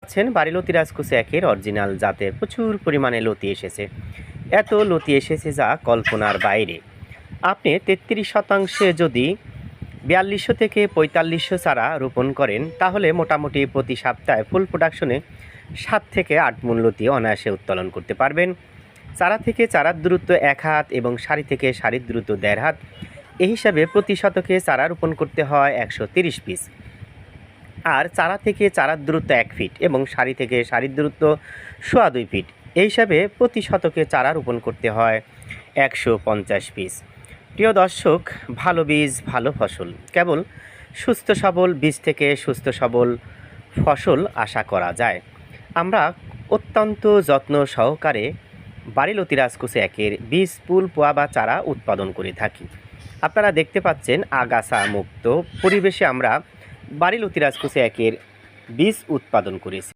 পাচ্ছেন বাড়িলতি রাজকুচি একের অরিজিনাল জাতের প্রচুর পরিমাণে লতি এসেছে। এত লতি এসেছে যা কল্পনার বাইরে। আপনি 33% যদি 4200 থেকে 4500 চারা রোপণ করেন তাহলে মোটামুটি প্রতি সপ্তাহে ফুল প্রোডাকশনে 7 থেকে 8 মণ লতি অনায়াসে উত্তোলন করতে পারবেন। চারা থেকে চারার দূরত্ব 1 হাত এবং সারি থেকে সারির দূরত্ব 1.5 হাত। এই হিসাবে প্রতি শতকে চারা রোপণ করতে হয় 130 পিস। আর চারা থেকে চারার দূরত্ব 1 ফিট এবং সারি থেকে সারির দূরত্ব 2.25 ফিট। এই হিসাবে প্রতি শতকে চারা রোপণ করতে হয় 150 পিস। প্রিয় দর্শক, ভালো বীজ ভালো ফসল, কেবল সুস্থ সবল বীজ থেকে সুস্থ সবল ফসল আশা করা যায়। আমরা অত্যন্ত যত্ন সহকারে বাড়িলতি রাজকুচি একের বীজ পুল পোয়া বা চারা উৎপাদন করে থাকি। আপনারা দেখতে পাচ্ছেন আগাছা মুক্ত পরিবেশে আমরা বাড়িলতি রাজকুচি একের বীজ উৎপাদন করেছি।